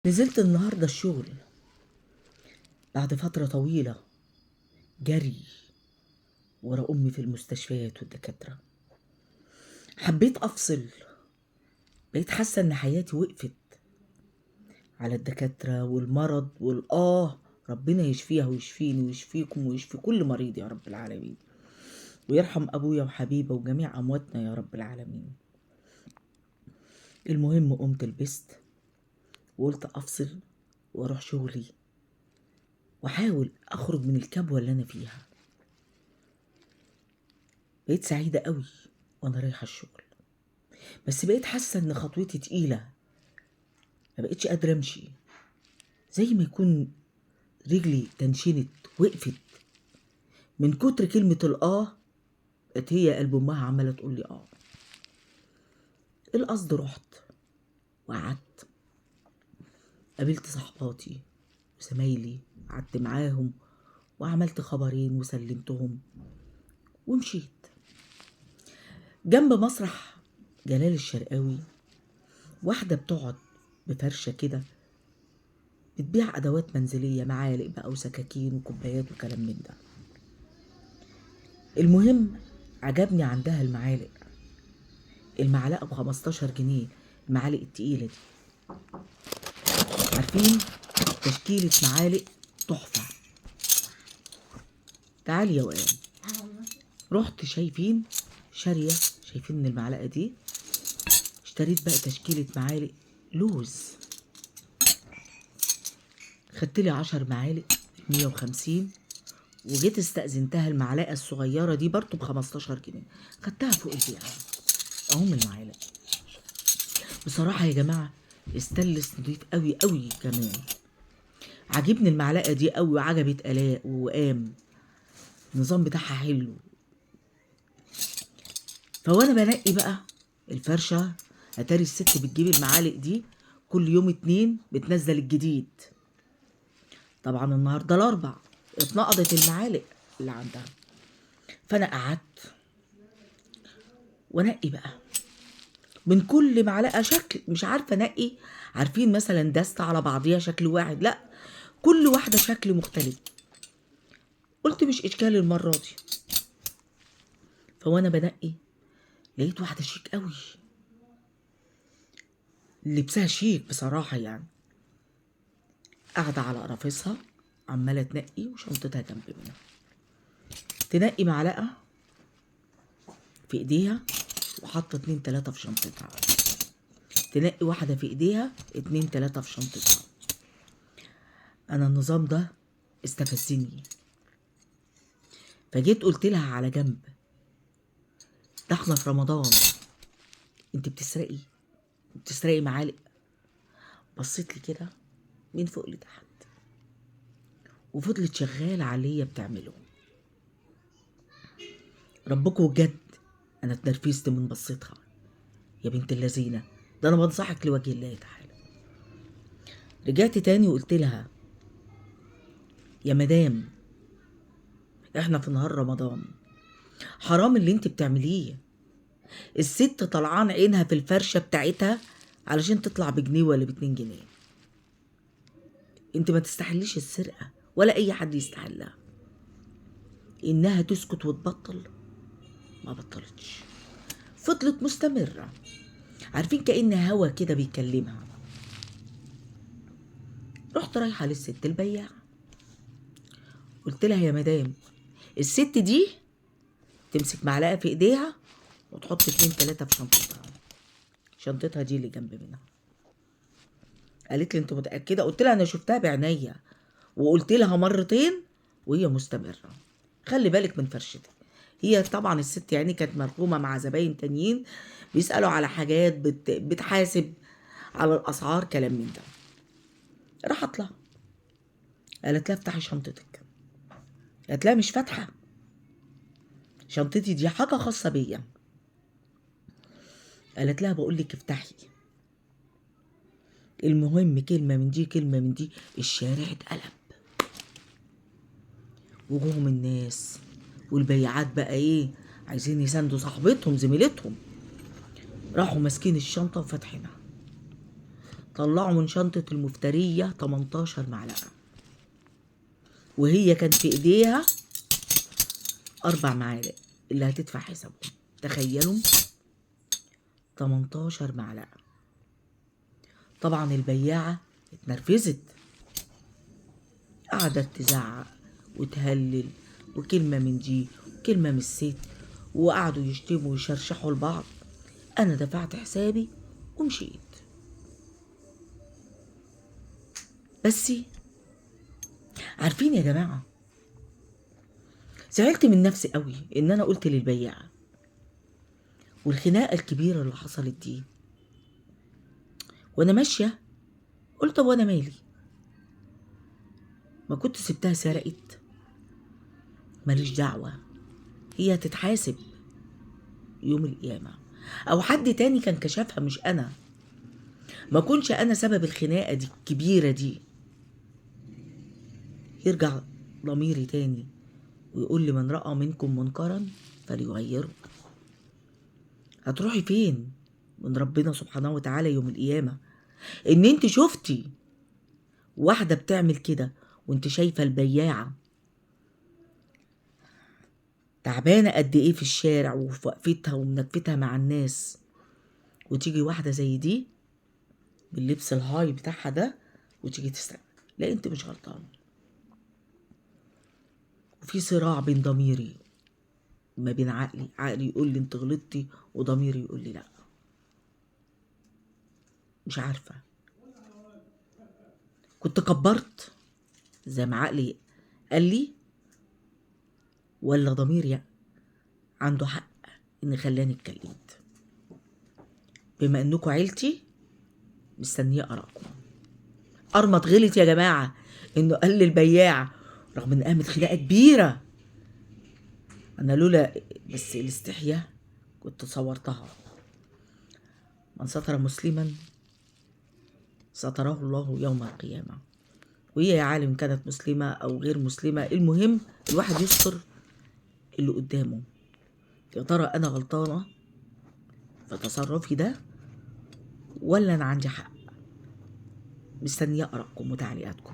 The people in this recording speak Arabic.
نزلت النهاردة الشغل بعد فترة طويلة جري ورا أمي في المستشفيات والدكاترة. حبيت أفصل، بقيت حاسة إن حياتي وقفت على الدكاترة والمرض ربنا يشفيها ويشفيني ويشفيكم ويشفي كل مريض يا رب العالمين، ويرحم أبويا وحبيبة وجميع أمواتنا يا رب العالمين. المهم قمت لبست وقلت أفصل وأروح شغلي وأحاول أخرج من الكبوة اللي أنا فيها. بقيت سعيدة قوي وأنا رايحة الشغل، بس بقيت حاسة إن خطوتي تقيلة، ما بقيتش قادرة أمشي، زي ما يكون رجلي تنشنت وقفت من كتر كلمة بقت هي قلب أمها عمالة تقول لي القصد رحت وقعدت، قابلت صحباتي وزمايلي، قعدت معاهم وعملت خبرين وسلمتهم ومشيت. جنب مسرح جلال الشرقاوي واحدة بتقعد بفرشة كده بتبيع أدوات منزلية، معالق بقى وسكاكين وكوبايات وكلام من ده. المهم عجبني عندها المعلقة ب15 جنيه، المعالق التقيلة دي، عارفين تشكيلة معالق تحفة. تعالي يا وقام، رحت شايفين ان المعلقة دي اشتريت بقى تشكيلة معالق لوز، خدت لي 10 معالق 150، وجيت استأذنتها المعلقة الصغيرة دي برضو ب15 جنيه، خدتها فوق البيع اهم المعالق. بصراحة يا جماعة استلس نضيف قوي قوي كمان، عجبني المعلقة دي قوي وعجبت آلاء وقام، النظام بتاعها حلو. فوانا بنقي بقى الفرشة، اتاري الست بتجيب المعالق دي كل يوم 2 بتنزل الجديد. طبعا النهارده الاربع اتنقضت المعالق اللي عندها، فانا قعدت وانقي بقى من كل معلقه شكل، مش عارفه انقي، عارفين مثلا دستة على بعضيها شكل واحد، لا كل واحده شكل مختلف. قلت مش اشكال المره دي، فوانا بنقي لقيت واحده شيك قوي، لبسها شيك بصراحه يعني، قاعده على قرافيسها عماله تنقي وشنطتها جنب منها، تنقي معلقه في ايديها وحاطه 2 3 في شنطتها، تنقي واحده في ايديها 2 3 في شنطتها. انا النظام ده استفزني، فجيت قلت لها على جنب، ده احنا في رمضان، انت بتسرقي معالق؟ بصيت لي كده من فوق لتحت وفضلت شغاله على اللي هي بتعمله. ربكم بجد انا اتنرفزت من بصيتها، يا بنت اللذينه، ده انا بنصحك لوجه الله تعالى. رجعت تاني وقلت لها يا مدام، احنا في نهار رمضان، حرام اللي انت بتعمليه. الست طلعان عينها في الفرشه بتاعتها علشان تطلع بجنيه ولا ب2 جنيه، انت ما تستحليش السرقه ولا اي حد يستحلها. انها تسكت وتبطل، ما بطلتش، فضلت مستمره، عارفين كأن هوا كده بيكلمها. رحت رايحه للست البياعه، قلت لها يا مدام، الست دي تمسك معلقه في ايديها وتحط 2 3 في شنطتها دي اللي جنب منها. قالت لي انت متاكده؟ قلت لها انا شفتها بعينيا وقلت لها مرتين وهي مستمره، خلي بالك من فرشتك. هي طبعا الست يعني كانت مرغومه مع زباين تانيين بيسالوا على حاجات، بتحاسب على الاسعار، كلام من ده. راحت لها قالت لها افتحي شنطتك، قالت لها مش فاتحه، شنطتي دي حاجه خاصه بيا. قالت لها بقول لك افتحي. المهم كلمه من دي كلمه من دي، الشارع اتقلب وجوهم الناس والبياعات بقى عايزين يساندوا صاحبتهم زميلتهم، راحوا ماسكين الشنطه وفاتحينها. طلعوا من شنطة المفترية 18 معلقة، وهي كان في ايديها 4 معالق اللي هتدفع حسابهم. تخيلوا 18 معلقة. طبعا البياعة اتنرفزت، قعدت تزعق وتهلل، وكلمة من دي وكلمة من الست، وقعدوا يشتموا ويشرشحوا لبعض. أنا دفعت حسابي ومشيت. بس عارفين يا جماعة، زعلت من نفسي قوي إن أنا قلت للبياعة، والخناقة الكبيرة اللي حصلت دي وأنا ماشية قلت طب وأنا مالي، ما كنت سبتها سرقت، ماليش دعوة، هي هتتحاسب يوم القيامة، أو حد تاني كان كشفها مش أنا. ما كنش أنا سبب الخناقة دي الكبيرة دي. يرجع ضميري تاني ويقول لي من رأى منكم منكرا فليغيره. هتروحي فين من ربنا سبحانه وتعالى يوم القيامة ان انت شفتي واحدة بتعمل كده وانت شايفة البياعة تعبانة قد ايه في الشارع وفي وقفتها ومنكفتها مع الناس، وتيجي واحدة زي دي باللبس الهاي بتاعها ده وتيجي تسرق؟ لا، انت مش غلطان. وفي صراع بين ضميري، ما بين عقلي يقول لي انت غلطتي، وضميري يقول لي لا. مش عارفة، كنت كبرت زي ما عقلي قال لي، ولا ضميري عنده حق ان خلاني اتكلمت؟ بما انكم عيلتي مستنيه ارائكم. ارمط غلط يا جماعه انه قال للبياع رغم ان قامت خناقه كبيره. انا لولا بس الاستحياء كنت صورتها. من ستر مسلما ستره الله يوم القيامه. وهي يا عالم كانت مسلمه او غير مسلمه، المهم الواحد يستر اللي قدامه. يا ترى انا غلطانه في تصرفي ده ولا انا عندي حق؟ مستنيه ارائكم وتعليقاتكم.